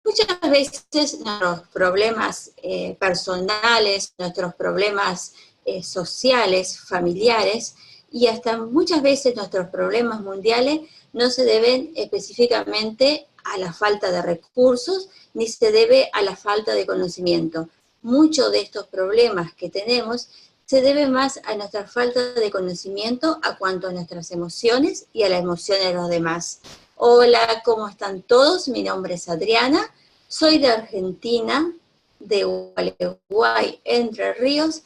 Muchas veces nuestros problemas personales, nuestros problemas sociales, familiares, y hasta muchas veces nuestros problemas mundiales no se deben específicamente a la falta de recursos, ni se debe a la falta de conocimiento. Muchos de estos problemas que tenemos se debe más a nuestra falta de conocimiento a cuanto a nuestras emociones y a las emociones de los demás. Hola, ¿cómo están todos? Mi nombre es Adriana, soy de Argentina, de Gualeguay, Entre Ríos.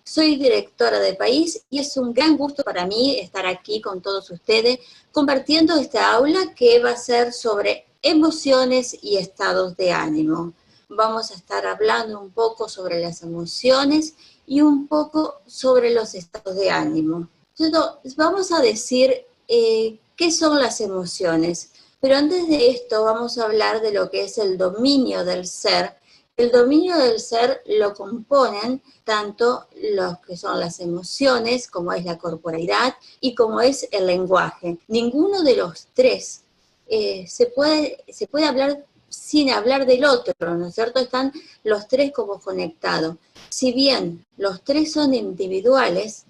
Soy directora de país y es un gran gusto para mí estar aquí con todos ustedes compartiendo esta aula que va a ser sobre emociones y estados de ánimo. Vamos a estar hablando un poco sobre las emociones y un poco sobre los estados de ánimo. Entonces, vamos a decir qué son las emociones, pero antes de esto vamos a hablar de lo que es el dominio del ser. El dominio del ser lo componen tanto los que son las emociones, como es la corporalidad y como es el lenguaje. Ninguno de los tres se puede hablar sin hablar del otro, ¿no es cierto? Están los tres como conectados. Si bien los tres son individuales,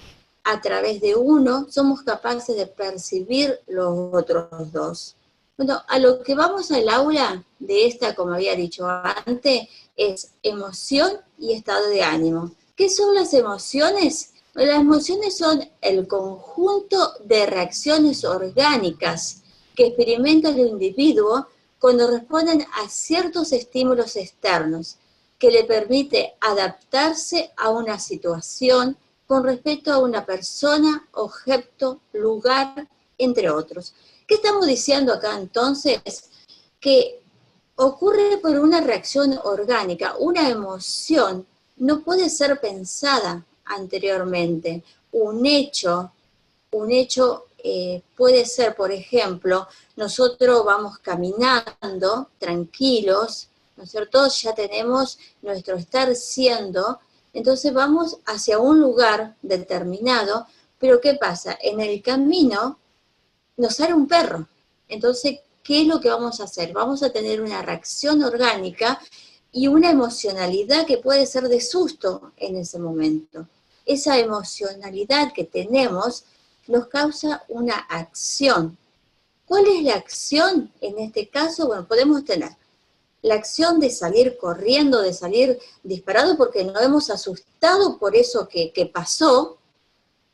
a través de uno somos capaces de percibir los otros dos. Bueno, a lo que vamos al aula de esta, como había dicho antes, es emoción y estado de ánimo. ¿Qué son las emociones? Las emociones son el conjunto de reacciones orgánicas que experimenta el individuo cuando responden a ciertos estímulos externos, que le permite adaptarse a una situación con respecto a una persona, objeto, lugar, entre otros. ¿Qué estamos diciendo acá entonces? Que ocurre por una reacción orgánica, una emoción no puede ser pensada anteriormente. Un hecho puede ser, por ejemplo, nosotros vamos caminando tranquilos, ¿no es cierto? Ya tenemos nuestro estar siendo, entonces vamos hacia un lugar determinado, pero ¿qué pasa? En el camino nos sale un perro. Entonces, ¿qué es lo que vamos a hacer? Vamos a tener una reacción orgánica y una emocionalidad que puede ser de susto en ese momento. Esa emocionalidad que tenemos nos causa una acción. ¿Cuál es la acción en este caso? Bueno, podemos tener la acción de salir corriendo, de salir disparado porque nos hemos asustado por eso que pasó,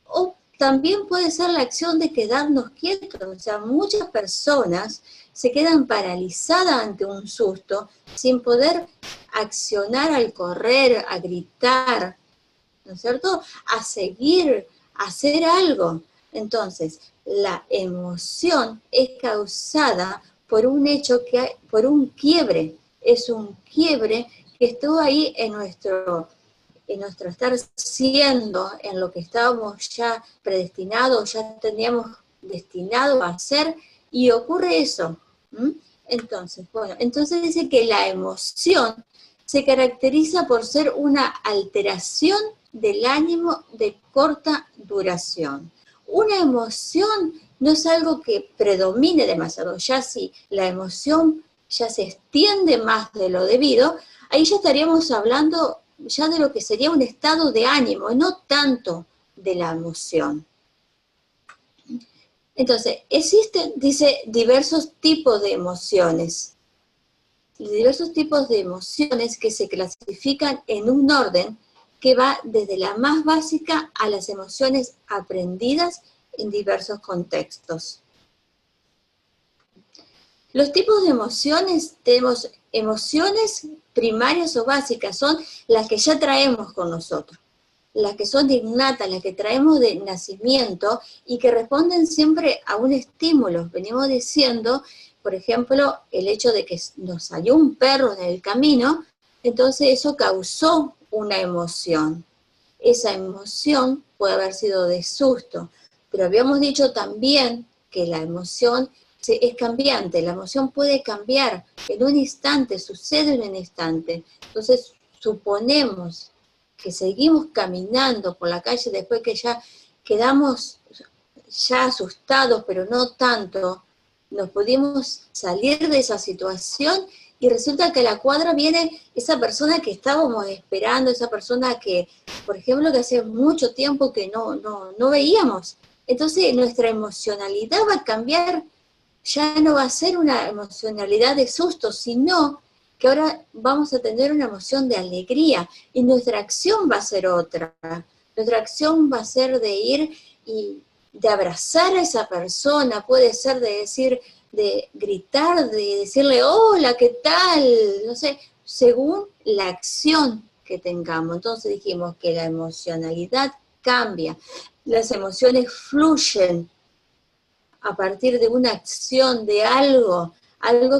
o también puede ser la acción de quedarnos quietos. O sea, muchas personas se quedan paralizadas ante un susto sin poder accionar al correr, a gritar, ¿no es cierto? A seguir, a hacer algo. Entonces, la emoción es causada por un hecho, por un quiebre. Es un quiebre que estuvo ahí en nuestro estar siendo, en lo que estábamos ya predestinados, ya teníamos destinado a hacer, y ocurre eso. Entonces, bueno, entonces dice que la emoción se caracteriza por ser una alteración del ánimo de corta duración. Una emoción no es algo que predomine demasiado, ya si la emoción ya se extiende más de lo debido, ahí ya estaríamos hablando ya de lo que sería un estado de ánimo, no tanto de la emoción. Entonces, existen, dice, diversos tipos de emociones. Diversos tipos de emociones que se clasifican en un orden que va desde la más básica a las emociones aprendidas en diversos contextos. Los tipos de emociones, tenemos emociones primarias o básicas, son las que ya traemos con nosotros, las que son innatas, las que traemos de nacimiento y que responden siempre a un estímulo. Venimos diciendo, por ejemplo, el hecho de que nos salió un perro en el camino, entonces eso causó una emoción. Esa emoción puede haber sido de susto, pero habíamos dicho también que la emoción es cambiante, la emoción puede cambiar en un instante, sucede en un instante. Entonces, suponemos que seguimos caminando por la calle después que ya quedamos ya asustados, pero no tanto, nos pudimos salir de esa situación y resulta que a la cuadra viene esa persona que estábamos esperando, esa persona que, por ejemplo, que hace mucho tiempo que no veíamos. Entonces nuestra emocionalidad va a cambiar, ya no va a ser una emocionalidad de susto, sino que ahora vamos a tener una emoción de alegría y nuestra acción va a ser otra. Nuestra acción va a ser de ir y de abrazar a esa persona, puede ser de decir, de gritar, de decirle, hola, ¿qué tal? No sé, según la acción que tengamos. Entonces dijimos que la emocionalidad cambia, las emociones fluyen a partir de una acción, de algo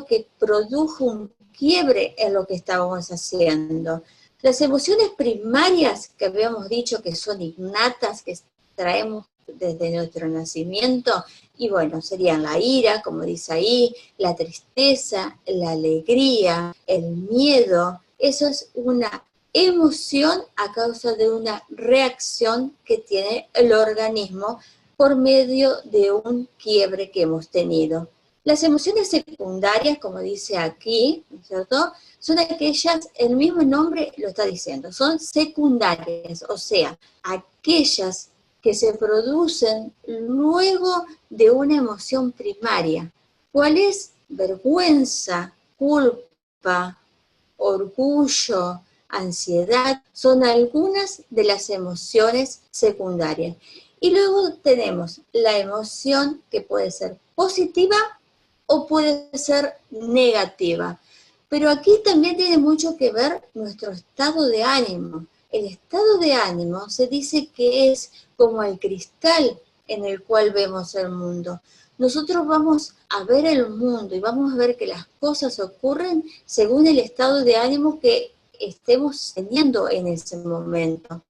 que produjo un quiebre en lo que estábamos haciendo. Las emociones primarias que habíamos dicho que son innatas, que traemos desde nuestro nacimiento, y bueno, serían la ira, como dice ahí, la tristeza, la alegría, el miedo. Eso es una emoción a causa de una reacción que tiene el organismo por medio de un quiebre que hemos tenido. Las emociones secundarias, como dice aquí, ¿no es cierto?, son aquellas, el mismo nombre lo está diciendo, son secundarias, o sea, aquellas que se producen luego de una emoción primaria. ¿Cuál es? Vergüenza, culpa, orgullo, ansiedad, son algunas de las emociones secundarias. Y luego tenemos la emoción que puede ser positiva o puede ser negativa. Pero aquí también tiene mucho que ver nuestro estado de ánimo. El estado de ánimo se dice que es como el cristal en el cual vemos el mundo. Nosotros vamos a ver el mundo y vamos a ver que las cosas ocurren según el estado de ánimo que estemos teniendo en ese momento.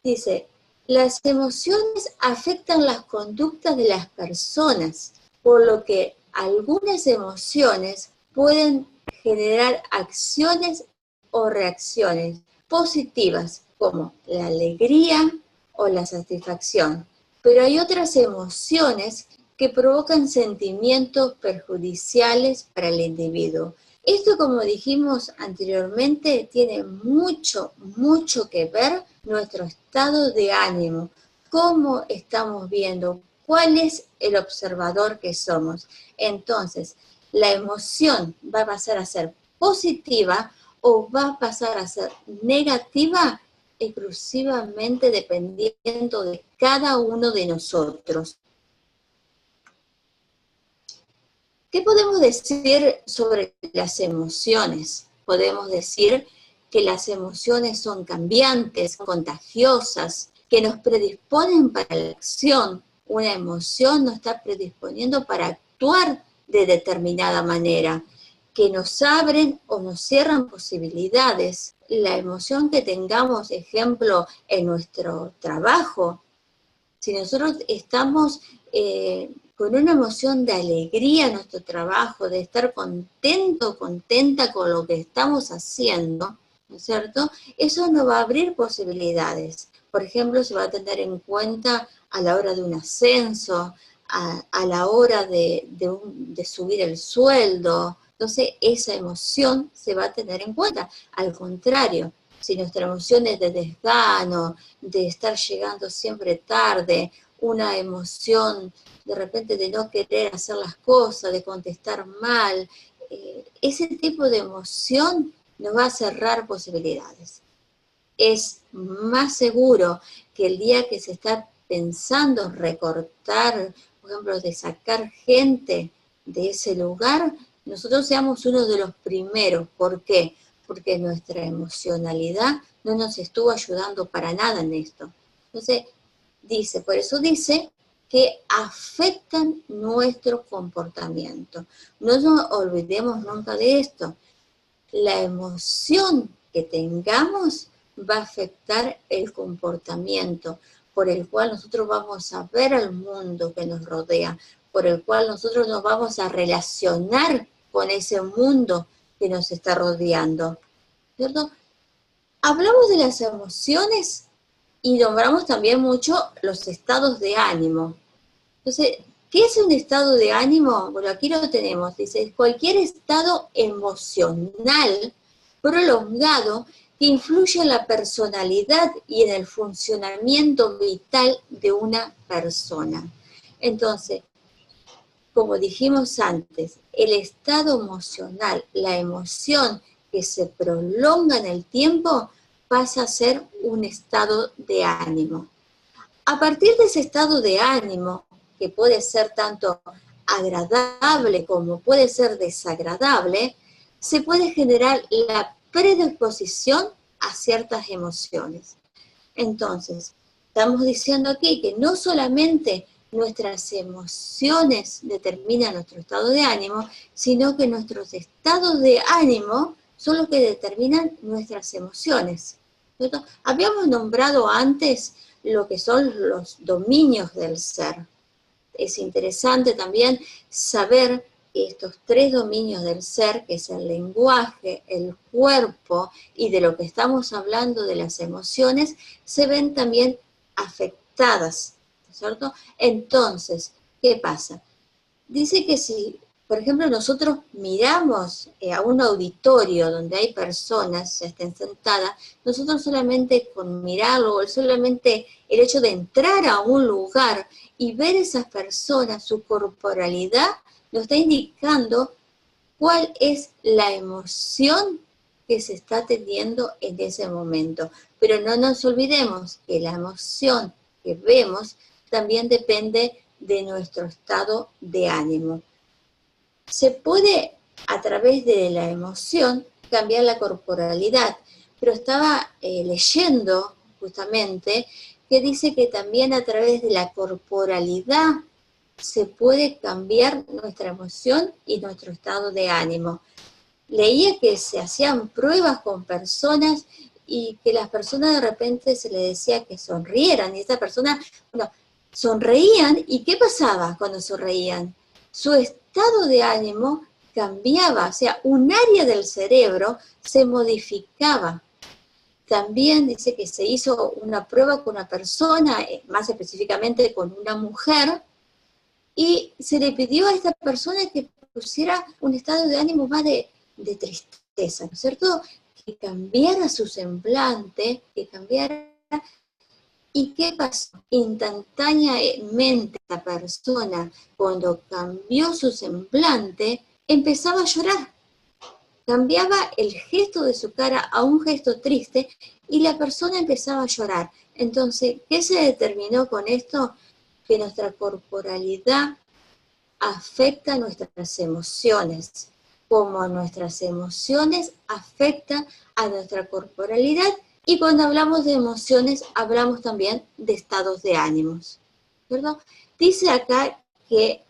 Dice, las emociones afectan las conductas de las personas, por lo que algunas emociones pueden generar acciones o reacciones positivas, como la alegría o la satisfacción. Pero hay otras emociones que provocan sentimientos perjudiciales para el individuo. Esto, como dijimos anteriormente, tiene mucho que ver nuestro estado de ánimo, cómo estamos viendo, cuál es el observador que somos. Entonces, la emoción va a pasar a ser positiva o va a pasar a ser negativa exclusivamente dependiendo de cada uno de nosotros. ¿Qué podemos decir sobre las emociones? Podemos decir que las emociones son cambiantes, contagiosas, que nos predisponen para la acción. Una emoción nos está predisponiendo para actuar de determinada manera, que nos abren o nos cierran posibilidades. La emoción que tengamos, ejemplo, en nuestro trabajo, si nosotros estamos con una emoción de alegría en nuestro trabajo, de estar contenta con lo que estamos haciendo, ¿no es cierto? Eso nos va a abrir posibilidades. Por ejemplo, se va a tener en cuenta a la hora de un ascenso, a la hora de subir el sueldo. Entonces, esa emoción se va a tener en cuenta. Al contrario, si nuestra emoción es de desgano, de estar llegando siempre tarde, una emoción de repente de no querer hacer las cosas, de contestar mal, ese tipo de emoción nos va a cerrar posibilidades. Es más seguro que el día que se está pensando recortar, por ejemplo, de sacar gente de ese lugar, nosotros seamos uno de los primeros. ¿Por qué? Porque nuestra emocionalidad no nos estuvo ayudando para nada en esto. Entonces, por eso dice que afectan nuestro comportamiento. No nos olvidemos nunca de esto. La emoción que tengamos va a afectar el comportamiento por el cual nosotros vamos a ver al mundo que nos rodea, por el cual nosotros nos vamos a relacionar con ese mundo que nos está rodeando, ¿cierto? Hablamos de las emociones y nombramos también mucho los estados de ánimo. Entonces, ¿Qué es un estado de ánimo? Bueno, aquí lo tenemos, dice, cualquier estado emocional prolongado que influye en la personalidad y en el funcionamiento vital de una persona. Entonces, como dijimos antes, el estado emocional, la emoción que se prolonga en el tiempo, pasa a ser un estado de ánimo. A partir de ese estado de ánimo, que puede ser tanto agradable como puede ser desagradable, se puede generar la predisposición a ciertas emociones. Entonces, estamos diciendo aquí que no solamente nuestras emociones determinan nuestro estado de ánimo, sino que nuestros estados de ánimo son los que determinan nuestras emociones, ¿cierto? Habíamos nombrado antes lo que son los dominios del ser. Es interesante también saber que estos 3 dominios del ser, que es el lenguaje, el cuerpo y de lo que estamos hablando de las emociones, se ven también afectadas, ¿cierto? Entonces, ¿qué pasa? Dice que si, por ejemplo, nosotros miramos a un auditorio donde hay personas, ya estén sentadas, nosotros solamente con mirarlo, o solamente el hecho de entrar a un lugar y ver esas personas, su corporalidad, nos está indicando cuál es la emoción que se está teniendo en ese momento. Pero no nos olvidemos que la emoción que vemos también depende de nuestro estado de ánimo. Se puede, a través de la emoción, cambiar la corporalidad, pero estaba leyendo justamente que dice que también a través de la corporalidad se puede cambiar nuestra emoción y nuestro estado de ánimo. Leía que se hacían pruebas con personas y que las personas de repente se les decía que sonrieran, y esta persona, bueno, sonreían, ¿y qué pasaba cuando sonreían? Su estado de ánimo cambiaba, o sea, un área del cerebro se modificaba. También dice que se hizo una prueba con una persona, más específicamente con una mujer, y se le pidió a esta persona que pusiera un estado de ánimo más de tristeza, ¿no es cierto? Que cambiara su semblante, que cambiara. ¿Y qué pasó? Instantáneamente la persona, cuando cambió su semblante, empezaba a llorar. Cambiaba el gesto de su cara a un gesto triste y la persona empezaba a llorar. Entonces, ¿qué se determinó con esto? Que nuestra corporalidad afecta nuestras emociones, como nuestras emociones afectan a nuestra corporalidad, y cuando hablamos de emociones hablamos también de estados de ánimos, ¿verdad? Dice acá que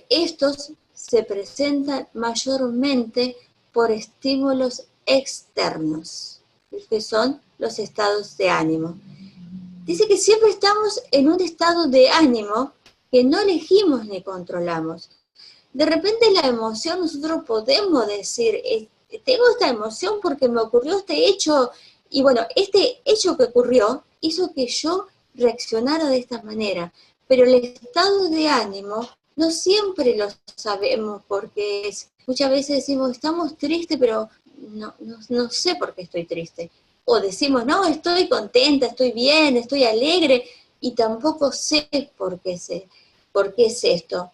estos se presentan mayormente por estímulos externos, que son los estados de ánimo. Dice que siempre estamos en un estado de ánimo que no elegimos ni controlamos. De repente la emoción, nosotros podemos decir, tengo esta emoción porque me ocurrió este hecho, y bueno, este hecho que ocurrió hizo que yo reaccionara de esta manera, pero el estado de ánimo no siempre lo sabemos, porque muchas veces decimos, estamos tristes, pero no sé por qué estoy triste. O decimos, no, estoy contenta, estoy bien, estoy alegre, y tampoco sé por qué es esto.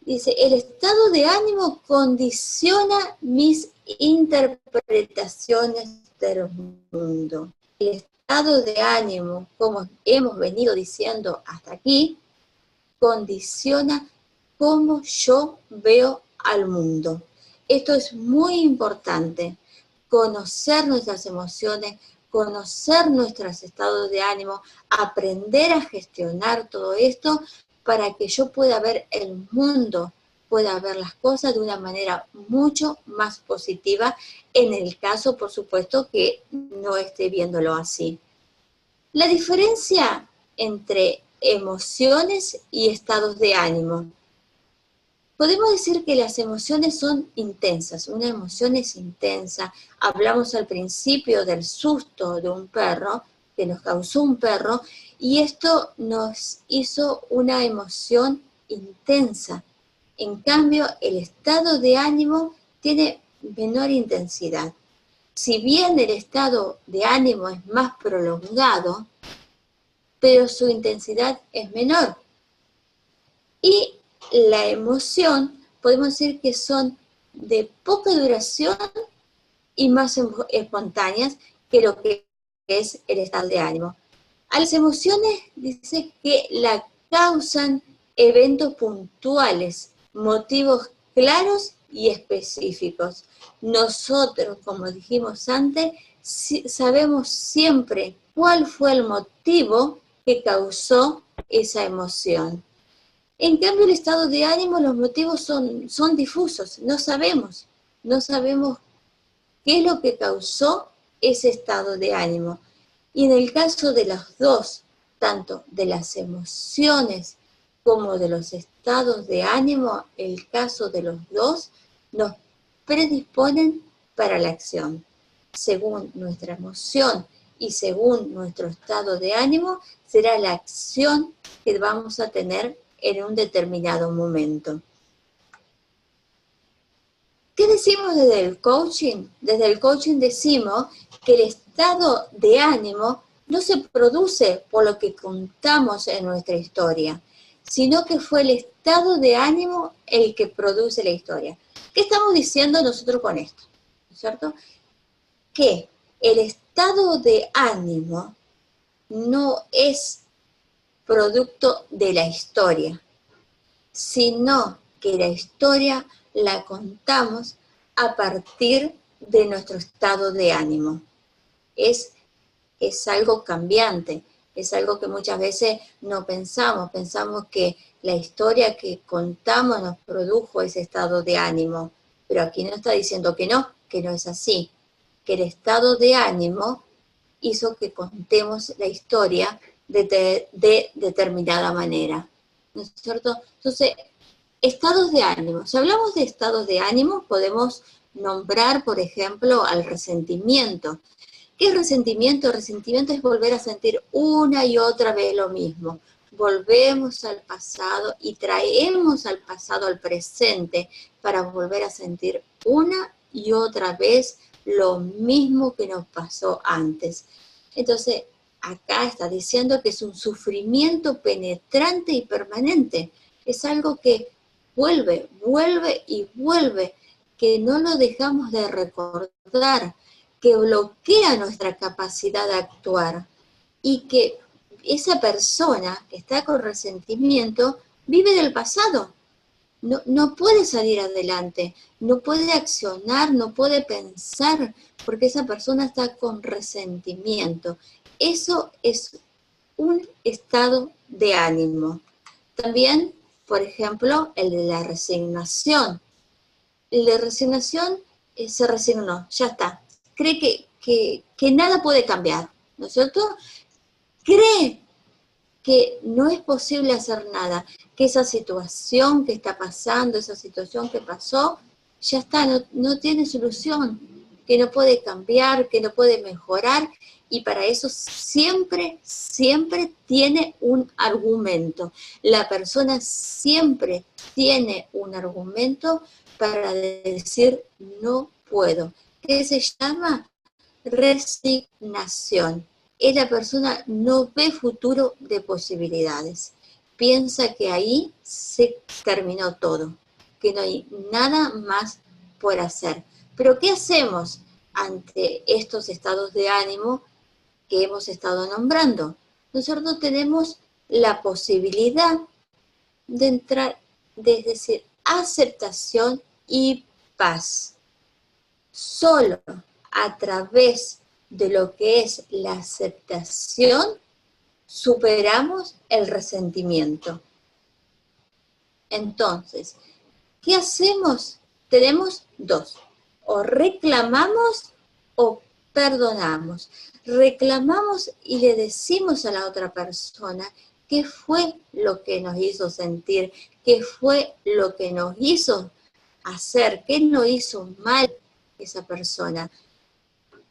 Dice, el estado de ánimo condiciona mis interpretaciones del mundo. El estado de ánimo, como hemos venido diciendo hasta aquí, condiciona cómo yo veo al mundo. Esto es muy importante, conocer nuestras emociones, conocer nuestros estados de ánimo, aprender a gestionar todo esto para que yo pueda ver el mundo, pueda ver las cosas de una manera mucho más positiva, en el caso, por supuesto, que no esté viéndolo así. La diferencia entre emociones y estados de ánimo. Podemos decir que las emociones son intensas, una emoción es intensa. Hablamos al principio del susto de un perro, que nos causó un perro, y esto nos hizo una emoción intensa. En cambio, el estado de ánimo tiene menor intensidad. Si bien el estado de ánimo es más prolongado, pero su intensidad es menor. Y la emoción, podemos decir que son de poca duración y más espontáneas que lo que es el estado de ánimo. A las emociones dice que la causan eventos puntuales, motivos claros y específicos. Nosotros, como dijimos antes, sabemos siempre cuál fue el motivo que causó esa emoción. En cambio, el estado de ánimo, los motivos son difusos, no sabemos qué es lo que causó ese estado de ánimo. Y en el caso de los dos, tanto de las emociones como de los estados de ánimo, el caso de los dos nos predisponen para la acción. Según nuestra emoción y según nuestro estado de ánimo, será la acción que vamos a tener en un determinado momento. ¿Qué decimos desde el coaching? Desde el coaching decimos que el estado de ánimo no se produce por lo que contamos en nuestra historia, sino que fue el estado de ánimo el que produce la historia. ¿Qué estamos diciendo nosotros con esto? ¿No es cierto? Que el estado de ánimo no es producto de la historia, sino que la historia la contamos a partir de nuestro estado de ánimo. Es algo cambiante, es algo que muchas veces no pensamos que la historia que contamos nos produjo ese estado de ánimo, pero aquí no está diciendo que no es así, que el estado de ánimo hizo que contemos la historia de determinada manera, ¿no es cierto? Entonces, estados de ánimo. Si hablamos de estados de ánimo, podemos nombrar, por ejemplo, al resentimiento. ¿Qué es resentimiento? Resentimiento es volver a sentir una y otra vez lo mismo. Volvemos al pasado y traemos al pasado al presente para volver a sentir una y otra vez lo mismo que nos pasó antes. Entonces, acá está diciendo que es un sufrimiento penetrante y permanente. Es algo que vuelve y vuelve, que no lo dejamos de recordar, que bloquea nuestra capacidad de actuar y que esa persona que está con resentimiento vive del pasado. No puede salir adelante, no puede accionar, no puede pensar, porque esa persona está con resentimiento. Eso es un estado de ánimo. También, por ejemplo, el de la resignación. El de resignación se resignó, ya está. Cree que nada puede cambiar, ¿no es cierto? Cree que no es posible hacer nada, que esa situación que está pasando, esa situación que pasó, ya está, no tiene solución, que no puede cambiar, que no puede mejorar, y para eso siempre tiene un argumento. La persona siempre tiene un argumento para decir no puedo. ¿Qué se llama? Resignación. La persona no ve futuro de posibilidades. Piensa que ahí se terminó todo, que no hay nada más por hacer. Pero ¿qué hacemos ante estos estados de ánimo que hemos estado nombrando? Nosotros tenemos la posibilidad de entrar, es decir, aceptación y paz. Solo a través de lo que es la aceptación, superamos el resentimiento. Entonces, ¿qué hacemos? Tenemos dos, o reclamamos o perdonamos. Reclamamos y le decimos a la otra persona qué fue lo que nos hizo sentir, qué fue lo que nos hizo hacer, qué nos hizo mal esa persona.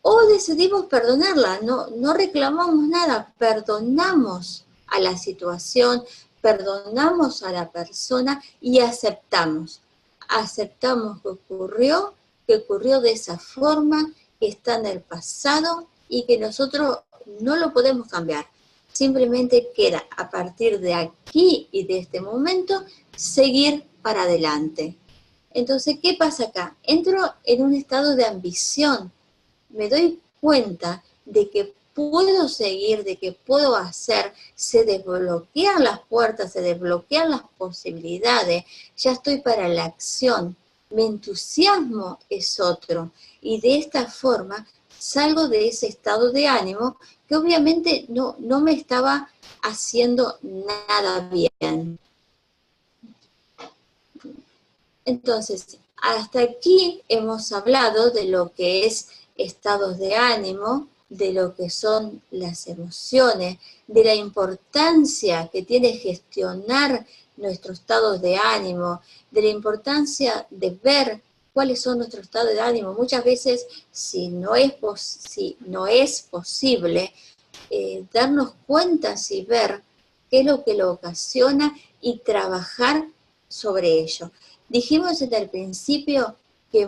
O decidimos perdonarla, no reclamamos nada, perdonamos a la situación, perdonamos a la persona y aceptamos. Aceptamos que ocurrió de esa forma, que está en el pasado y que nosotros no lo podemos cambiar. Simplemente queda a partir de aquí y de este momento seguir para adelante. Entonces, ¿qué pasa acá? Entro en un estado de ambición. Me doy cuenta de que puedo seguir, de que puedo hacer, se desbloquean las puertas, se desbloquean las posibilidades, ya estoy para la acción, mi entusiasmo es otro, y de esta forma salgo de ese estado de ánimo que obviamente no me estaba haciendo nada bien. Entonces, hasta aquí hemos hablado de lo que es estados de ánimo, de lo que son las emociones, de la importancia que tiene gestionar nuestros estados de ánimo, de la importancia de ver cuáles son nuestros estados de ánimo. Muchas veces, si no es posible, darnos cuenta y ver qué es lo que lo ocasiona y trabajar sobre ello. Dijimos en el principio que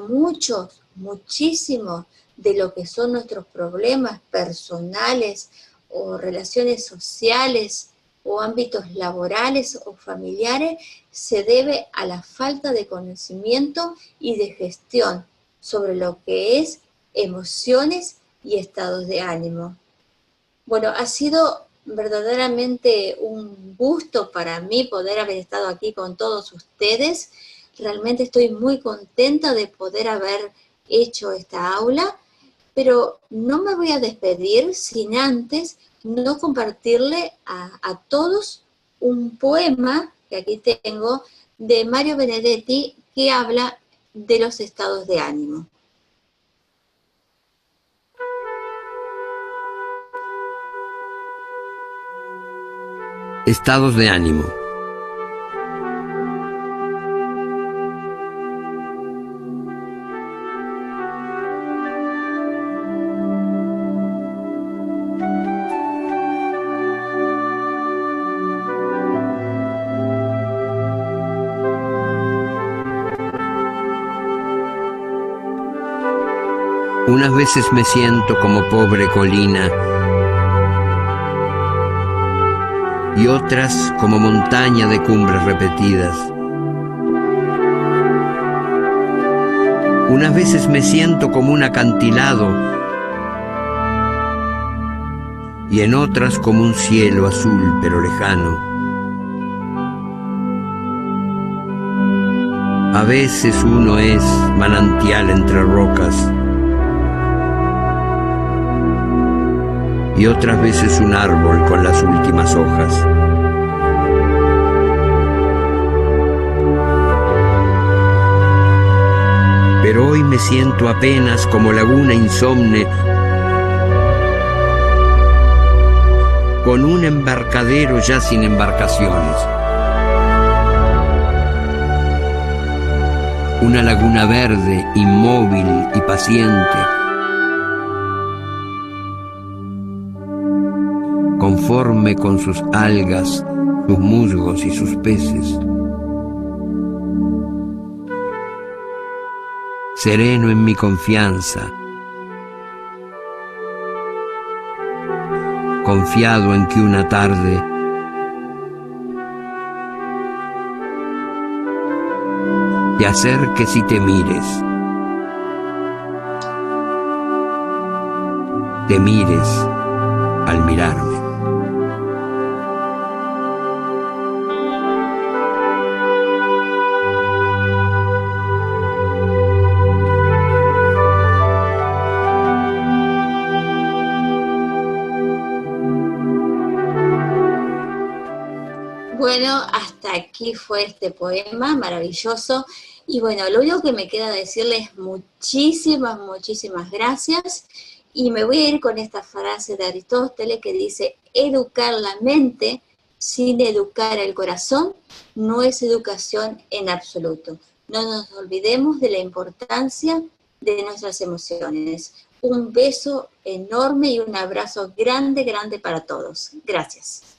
muchísimos de lo que son nuestros problemas personales o relaciones sociales o ámbitos laborales o familiares se debe a la falta de conocimiento y de gestión sobre lo que es emociones y estados de ánimo. Bueno, ha sido verdaderamente un gusto para mí poder haber estado aquí con todos ustedes. Realmente estoy muy contenta de poder haber hecho esta aula, pero no me voy a despedir sin antes no compartirle a todos un poema que aquí tengo de Mario Benedetti que habla de los estados de ánimo. Estados de ánimo. Unas veces me siento como pobre colina y otras como montaña de cumbres repetidas. Unas veces me siento como un acantilado y en otras como un cielo azul pero lejano. A veces uno es manantial entre rocas y otras veces un árbol con las últimas hojas. Pero hoy me siento apenas como laguna insomne, con un embarcadero ya sin embarcaciones. Una laguna verde, inmóvil y paciente, conforme con sus algas, sus musgos y sus peces. Sereno en mi confianza, confiado en que una tarde te acerques y te mires al mirarme. Bueno, hasta aquí fue este poema maravilloso. Y bueno, lo único que me queda decirles es muchísimas gracias. Y me voy a ir con esta frase de Aristóteles que dice: educar la mente sin educar el corazón no es educación en absoluto. No nos olvidemos de la importancia de nuestras emociones. Un beso enorme y un abrazo grande para todos. Gracias.